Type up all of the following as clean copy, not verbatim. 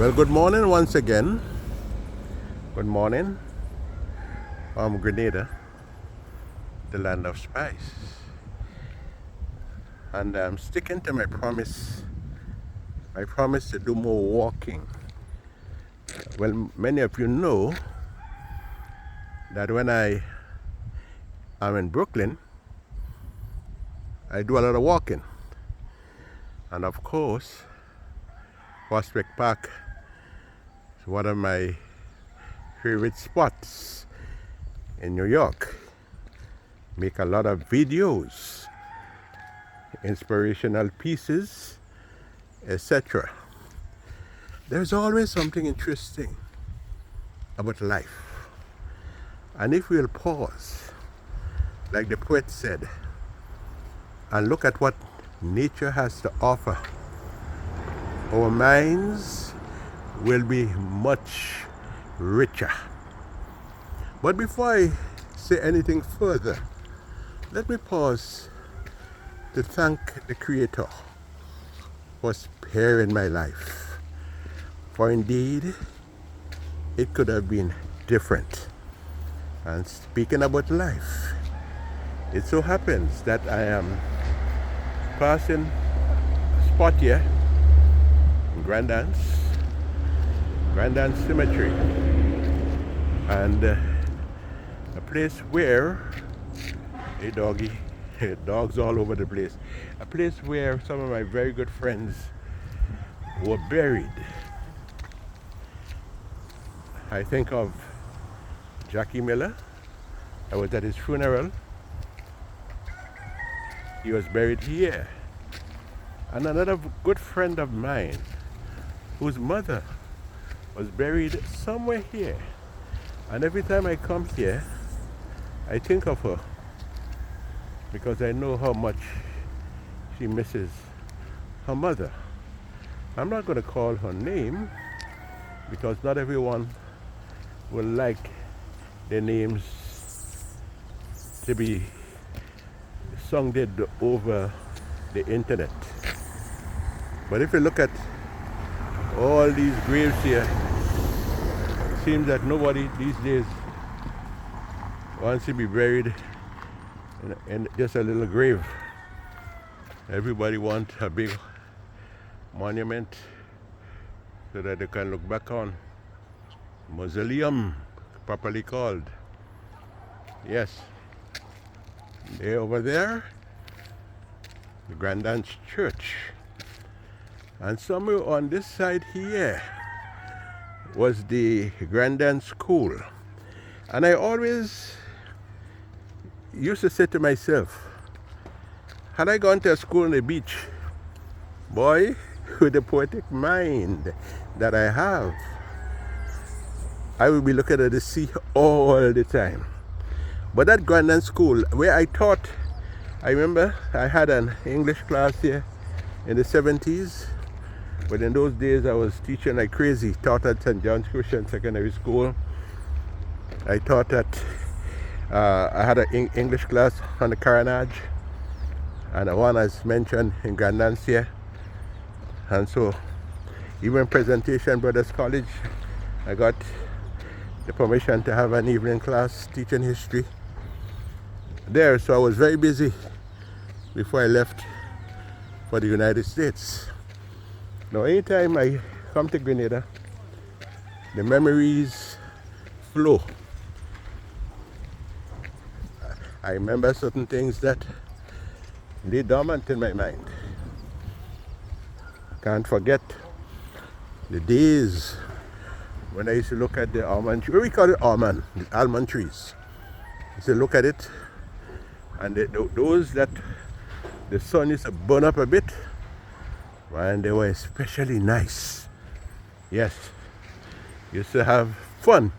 Well, good morning once again. Good morning from Grenada, the land of spice. And I'm sticking to my promise to do more walking. Well, many of you know that when I am in Brooklyn, I do a lot of walking. And of course, Prospect Park is one of my favorite spots in New York. Make a lot of videos, inspirational pieces, etc. There's always something interesting about life. And if we'll pause, like the poet said, and look at what nature has to offer, our minds will be much richer. But before I say anything further, let me pause to thank the Creator for sparing my life. For indeed, it could have been different. And speaking about life, it so happens that I am passing a spot here in Grand Anse Cemetery, and a place where dogs all over the place, a place where some of my very good friends were buried. I think of Jackie Miller. I was at his funeral. He was buried here. And another good friend of mine, whose mother was buried somewhere here. And every time I come here, I think of her because I know how much she misses her mother. I'm not going to call her name because not everyone will like their names to be sounded over the internet. But if you look at all these graves here, it seems that nobody these days wants to be buried in just a little grave. Everybody wants a big monument so that they can look back on. Mausoleum, properly called. Yes. There over there, the Grand Anse Church. And somewhere on this side here was the Grand Anse School. And I always used to say to myself, had I gone to a school on the beach, boy, with the poetic mind that I have, I would be looking at the sea all the time. But that Grand Anse School, where I taught, I remember I had an English class here in the 70s. But in those days, I was teaching like crazy. Taught at St. John's Christian Secondary School. I taught at, I had an English class on the Carenage, and one as mentioned in Grand Anse here. And so, even Presentation Brothers College, I got the permission to have an evening class teaching history there. So I was very busy before I left for the United States. Now, anytime I come to Grenada, the memories flow. I remember certain things that lay dormant in my mind. Can't forget the days when I used to look at the almond tree. We call it almond, the almond trees. I used to look at it, and those that the sun used to burn up a bit, and they were especially nice. Yes, used to have fun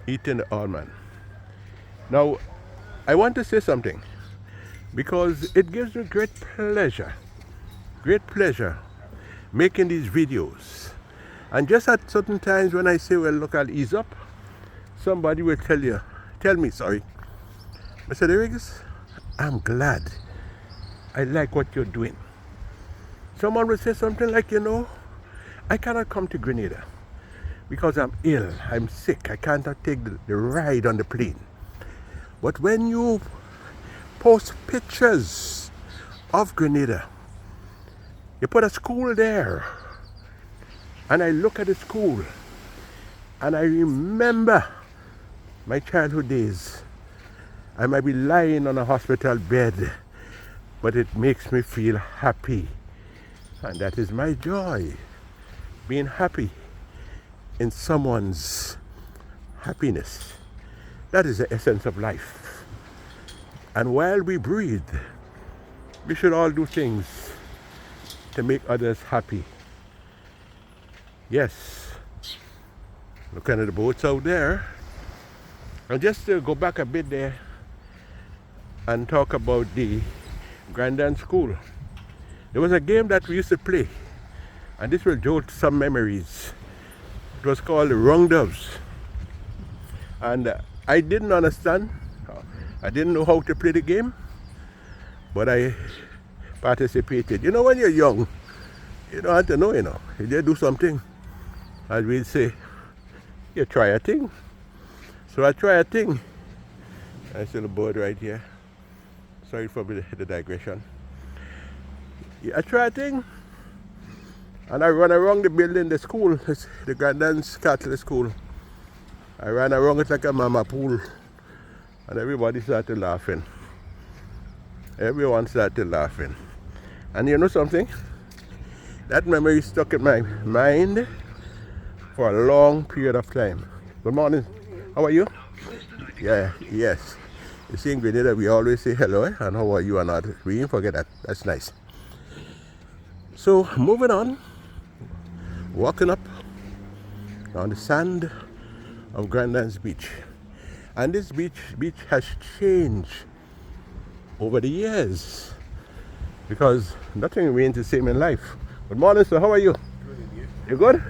eating the almond. Now, I want to say something because it gives me great pleasure making these videos. And just at certain times when I say, well, look, I'll ease up, somebody will tell me, Mr. Derriggs, I'm glad. I like what you're doing. Someone will say something like, I cannot come to Grenada because I'm ill, I'm sick, I cannot take the ride on the plane. But when you post pictures of Grenada, you put a school there, and I look at the school, and I remember my childhood days. I might be lying on a hospital bed, but it makes me feel happy. And that is my joy, being happy in someone's happiness. That is the essence of life. And while we breathe, we should all do things to make others happy. Yes, looking at the boats out there. And just to go back a bit there and talk about the Grandin School. There was a game that we used to play, and this will jolt some memories. It was called Wrong Doves. And I didn't understand, I didn't know how to play the game, but I participated. You know, when you're young, you don't have to know, You just do something. As we'd say, you try a thing. So I try a thing. I see the board right here. Sorry for the digression. I try a thing, and I run around the building, the school, the Grandin's Catholic School. I ran around it like a mama pool, and everybody started laughing. Everyone started laughing. And you know something? That memory stuck in my mind for a long period of time. Good morning. How are you? Yeah, yes. You see, in Grenada, we always say hello, and how are you or not. We didn't forget that. That's nice. So, moving on, walking up on the sand of Grandin's Beach. And this beach has changed over the years because nothing remains the same in life. Good morning, sir. How are you? Good. You good?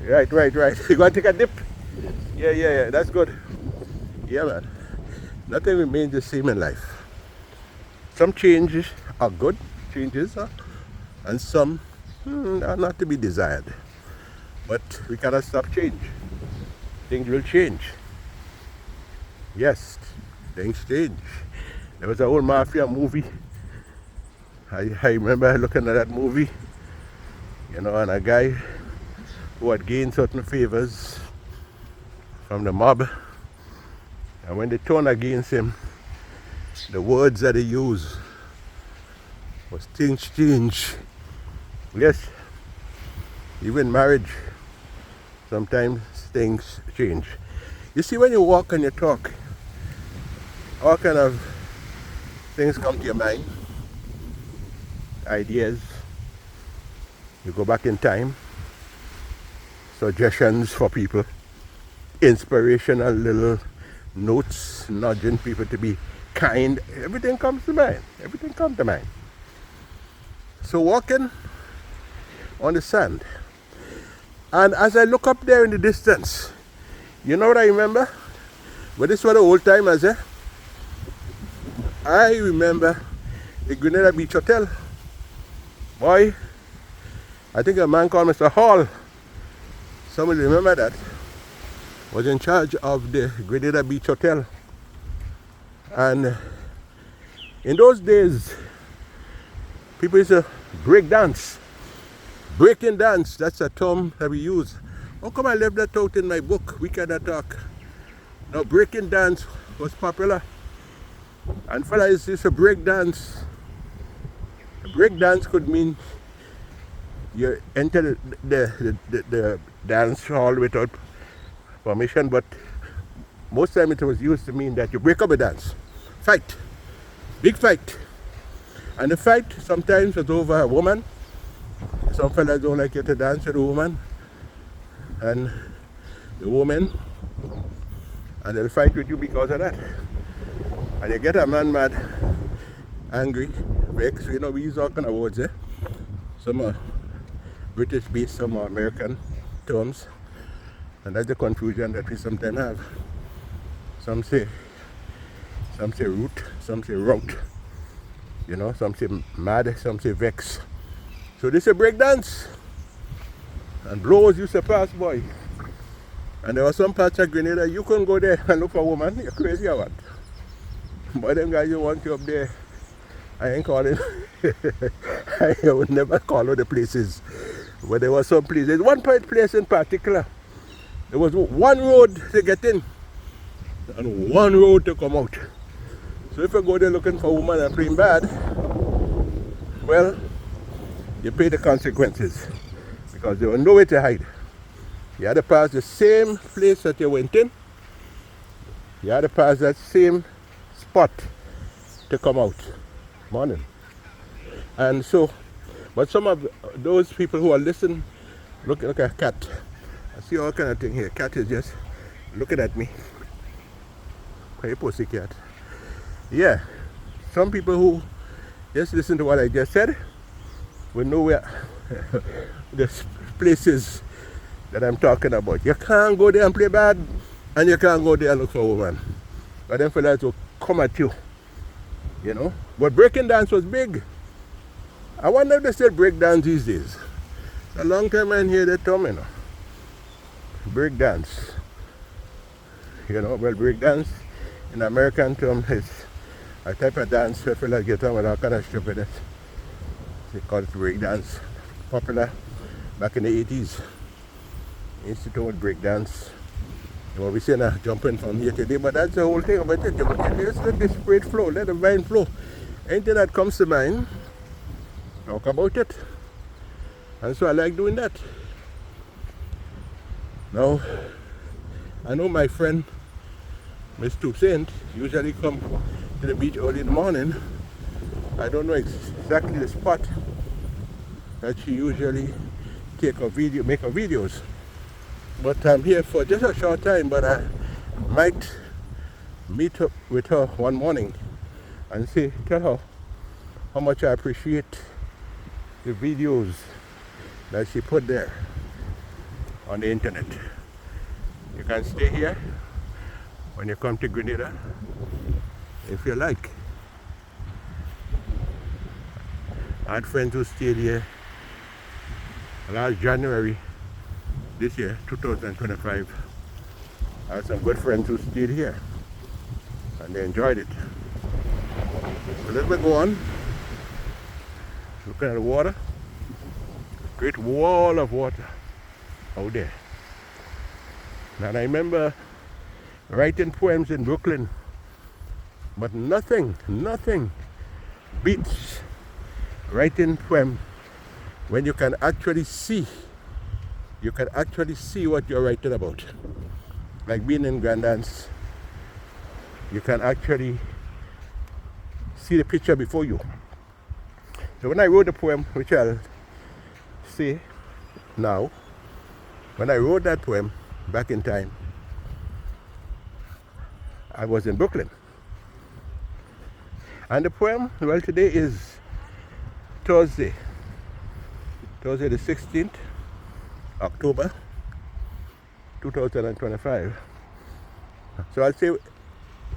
Yeah, right. You going to take a dip? Yeah. That's good. Yeah, man. Nothing remains the same in life. Some changes are good changes, and some are not to be desired. But we cannot stop change. Things will change. Yes, things change. There was an old mafia movie. I remember looking at that movie, and a guy who had gained certain favors from the mob. And when they turned against him, the words that he used was things change. Yes, even marriage, sometimes things change. You see, when you walk and you talk, all kind of things come to your mind, ideas. You go back in time, suggestions for people, inspirational little notes, nudging people to be kind. Everything comes to mind. So walking on the sand, and as I look up there in the distance, you know what I remember? Well, this was the old timers, eh? I remember the Grenada Beach Hotel. Boy, I think a man called Mr. Hall, somebody remember that, was in charge of the Grenada Beach Hotel. And in those days, people used to break dance. Breaking dance, that's a term that we use. How come I left that out in my book, We Cannot Talk? Now, breaking dance was popular. And fellas used to break dance. Break dance could mean you enter the dance hall without permission, but most time it was used to mean that you break up a dance. Fight. Big fight. And the fight sometimes was over a woman. Some fellas don't like you to dance with a woman. And the woman, and they'll fight with you because of that. And you get a man mad, angry, vexed. We use all kind of words, eh? Some are British based, some are American terms. And that's the confusion that we sometimes have. Some say root, some say route. Some say mad, some say vex. So this is a break dance. And blowers used to pass, boy. And there were some parts of Grenada, you couldn't go there and look for a woman. You're crazy or what? But them guys, you want you up there. I ain't calling. I would never call out the places. But there was some places. There's one place in particular. There was one road to get in and one road to come out. So if you go there looking for a woman and playing bad, well, you pay the consequences because there was nowhere to hide. You had to pass the same place that you went in. You had to pass that same spot to come out. Morning. And so, but some of those people who are listening, look at a cat. I see all kind of thing here. Cat is just looking at me. Hey, pussy cat. Yeah, some people who just listen to what I just said will know where the places that I'm talking about. You can't go there and play bad, and you can't go there and look for a woman. But then fellas will come at you, you know. But breaking dance was big. I wonder if they still break dance these days. A long time I hear that term, you know. Break dance. You know, well, break dance in American term is a type of dance where fellas get on with all kind of stupidness. They call it break dance. Popular back in the 80s. Institute with break dance. You know, we say now jumping from here today, but that's the whole thing about it. Just let the spirit flow, let the mind flow. Anything that comes to mind, talk about it. And so I like doing that. Now, I know my friend, Miss Toussaint, usually come to the beach early in the morning. I don't know exactly the spot that she usually make her videos. But I'm here for just a short time, but I might meet up with her one morning and tell her how much I appreciate the videos that she put there on the internet. You can stay here when you come to Grenada if you like. I had friends who stayed here last January this year, 2025. I had some good friends who stayed here and they enjoyed it. So let me go on. Looking at the water. Great wall of water out there. And I remember writing poems in Brooklyn, but nothing beats writing poem when you can actually see what you're writing about. Like being in Grand Dance, you can actually see the picture before you. So when I wrote the poem, which I'll say now, when I wrote that poem back in time, I was in Brooklyn. And the poem, well, today is Thursday the 16th October 2025. So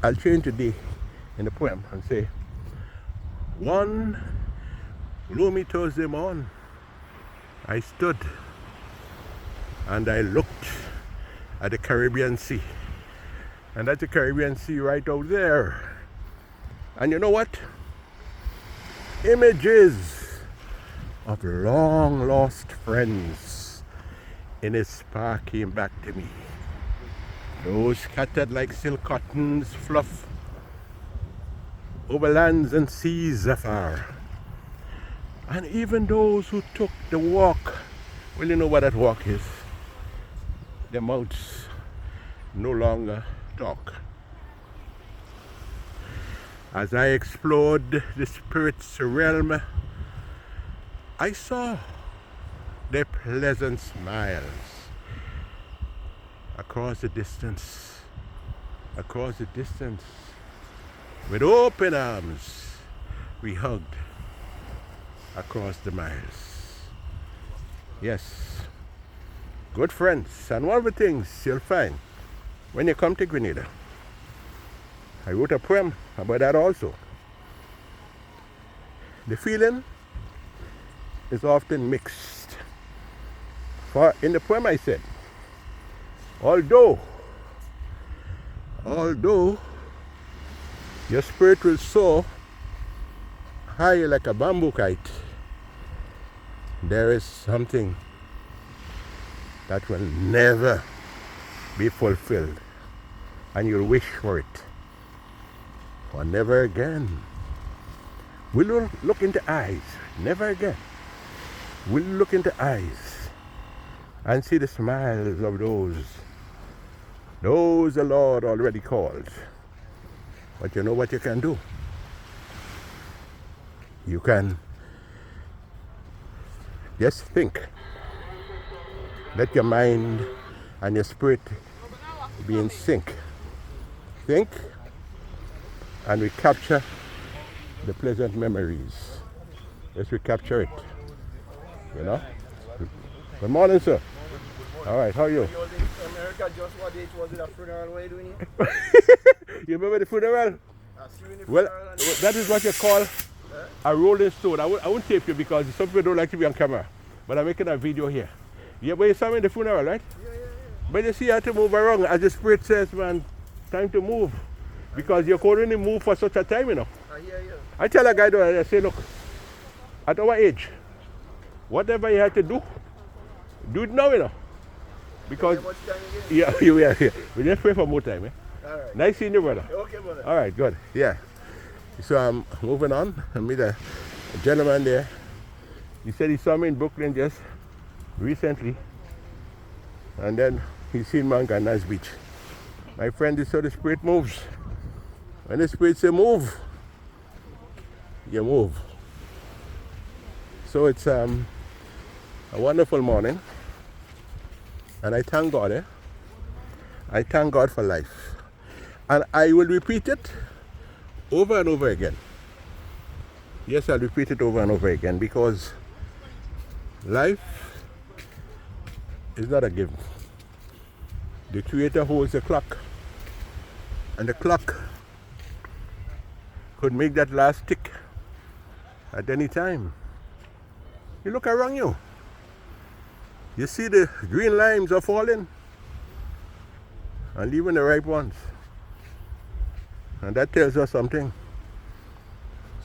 I'll change the day in the poem and say, one gloomy Thursday morn, I stood and I looked at the Caribbean Sea. And that's the Caribbean Sea right out there. And you know what? Images of long lost friends in a spark came back to me. Those scattered like silk cottons fluff over lands and seas afar. And even those who took the walk, well, you know what that walk is. Their mouths no longer talk. As I explored the spirit's realm, I saw their pleasant smiles across the distance. With open arms, we hugged across the miles. Yes, good friends. And one of the things you'll find when you come to Grenada, I wrote a poem about that also. The feeling is often mixed For in the poem I said, although your spirit will soar high like a bamboo kite, there is something that will never be fulfilled, and you'll wish for it. For never again will you look into eyes, never again will you look into eyes and see the smiles of those the Lord already called. But you know what you can do? You can just think. Let your mind and your spirit be in sync. Think and recapture the pleasant memories. Let's recapture it. You know? Good morning, sir. All right, how are you? America just what date was it, a funeral? What are you doing here? You remember the funeral? Well, that is what you call a rolling stone. I won't tape you because some people don't like to be on camera. But I'm making a video here. Yeah, but you saw me in the funeral, right? Yeah. But you see, you have to move around. As the spirit says, man, time to move. Because you could only move for such a time, you know. I hear you. I tell a guy, I say, look, at our age, whatever you have to do it now, you know. Because, yeah, we just pray for more time, eh? All right. Nice seeing you, brother. Okay, brother. All right, good. Yeah. So I'm moving on. I meet a gentleman there. He said he saw me in Brooklyn just recently. And then he's seen me on Gandans Beach. My friend, this is how the spirit moves. When the spirit say move, you move. So it's a wonderful morning. And I thank God, eh? I thank God for life. And I will repeat it over and over again. Yes, I'll repeat it over and over again because life is not a given. The Creator holds the clock, and the clock could make that last tick at any time. You look around you. You see the green limes are falling and leaving the ripe ones. And that tells us something.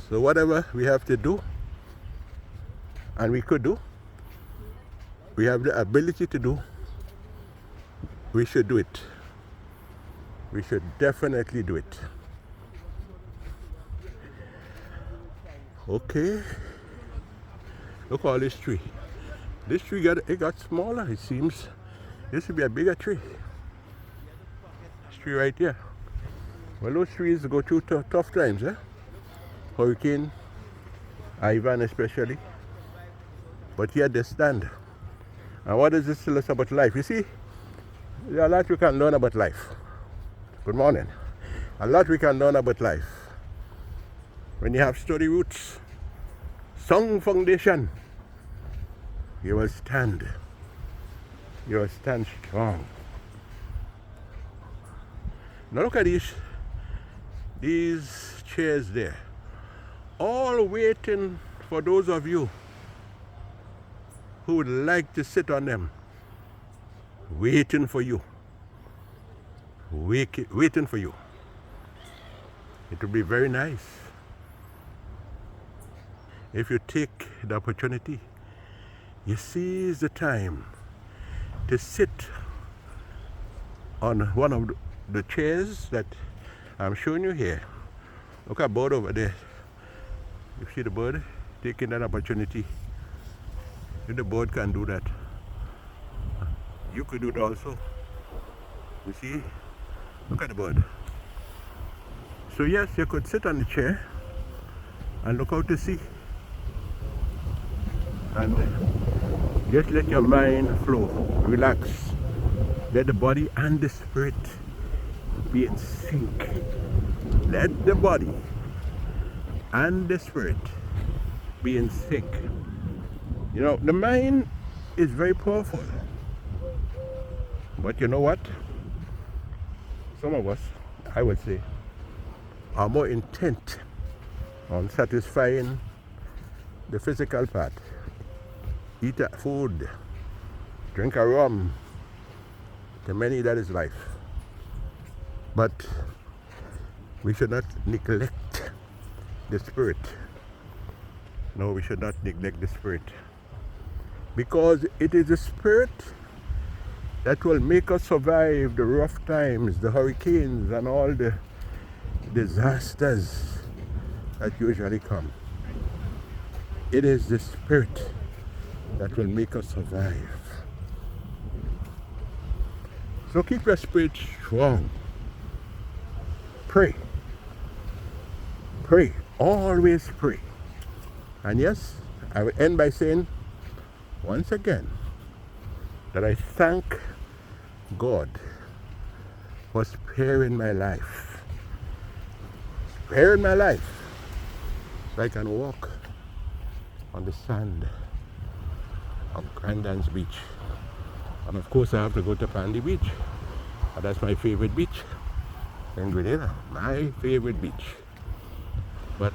So whatever we have to do, and we could do, we have the ability to do, we should do it. We should definitely do it. Okay. Look at all this tree. This tree got smaller, it seems. This should be a bigger tree. This tree right here. Well, those trees go through tough times, eh? Hurricane Ivan especially. But yet they stand. And what does this tell us about life? You see, there's a lot we can learn about life. Good morning. A lot we can learn about life. When you have sturdy roots, strong foundation, you will stand. You will stand strong. Now look at these chairs there. All waiting for those of you who would like to sit on them. Waiting for you. Waiting for you. It would be very nice if you take the opportunity, you seize the time to sit on one of the chairs that I'm showing you here. Look at the bird over there. You see the bird taking that opportunity. If the bird can do that, you could do it also. You see? Look at the bird. So yes, you could sit on the chair and look out to sea. And just let your mind flow, relax. Let the body and the spirit be in sync. Let the body and the spirit be in sync. You know, the mind is very powerful. But you know what? Some of us, I would say, are more intent on satisfying the physical part. Eat food, drink a rum. To many that is life. But we should not neglect the spirit. No, we should not neglect the spirit. Because it is the spirit that will make us survive the rough times, the hurricanes, and all the disasters that usually come. It is the spirit that will make us survive. So keep your spirit strong. Pray. Pray. Always pray. And yes, I will end by saying once again that I thank God for sparing my life. Sparing my life so I can walk on the sand of Grandans Beach. And of course I have to go to Pandy Beach. And that's my favorite beach in Grenada. My favorite beach. But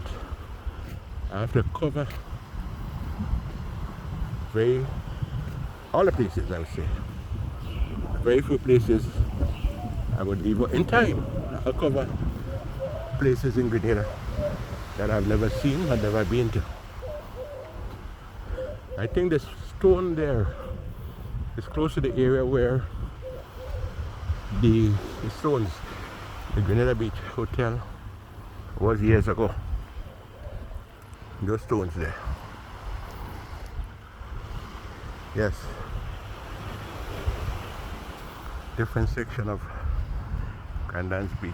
I have to cover all the places, I would say. Very few places I would leave in time. I'll cover places in Grenada that I've never seen and never been to. I think the stone there is close to the area where the stones, the Grenada Beach Hotel was years ago. Those stones there. Yes. Different section of Grandans Beach.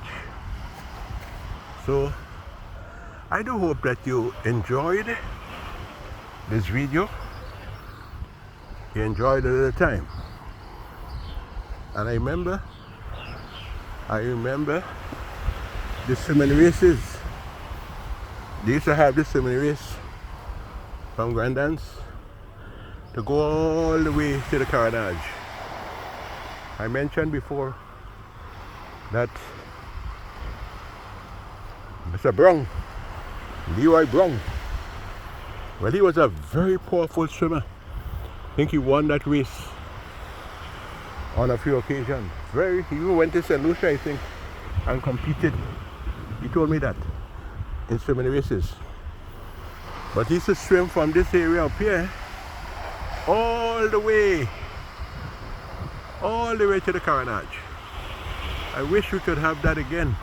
So I do hope that you enjoyed this video. You enjoyed it at the time. And I remember the swimming races. They used to have the swimming race from Grandans to go all the way to the Carenage. I mentioned before that Mr. Brown, Leroy Brown, well, he was a very powerful swimmer. I think he won that race on a few occasions. He even went to St. Lucia, I think, and competed. He told me that in swimming races. But he used to swim from this area up here all the way to the Carenage. I wish we could have that again.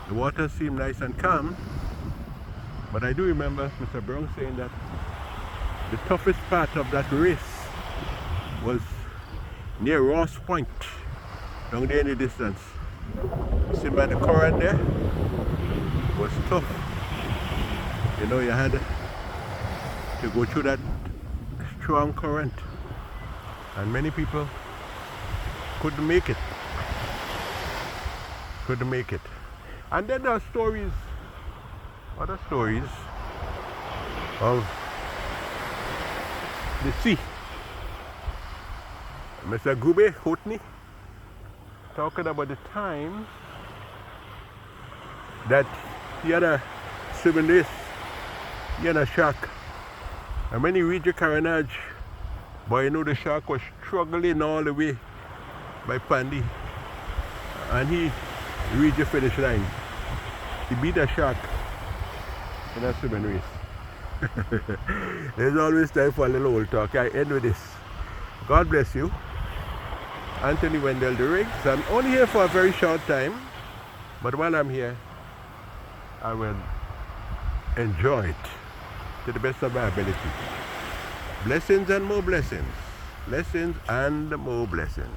The water seemed nice and calm, but I do remember Mr. Brown saying that the toughest part of that race was near Ross Point, down there in the distance. You see by the current there? It was tough. You know, you had to go through that strong current, and many people couldn't make it. And then there are other stories of the sea. Mr. Gube Hotney talking about the time that he had a swimming race, he had a shark. And when he reached the Carenage, boy, you know the shark was struggling all the way by Pandy. And he reached the finish line. He beat a shark in a swimming race. There's always time for a little old talk. I end with this. God bless you. Anthony Wendell the Riggs. I'm only here for a very short time, but while I'm here, I will enjoy it to the best of my ability. Blessings and more blessings. Blessings and more blessings.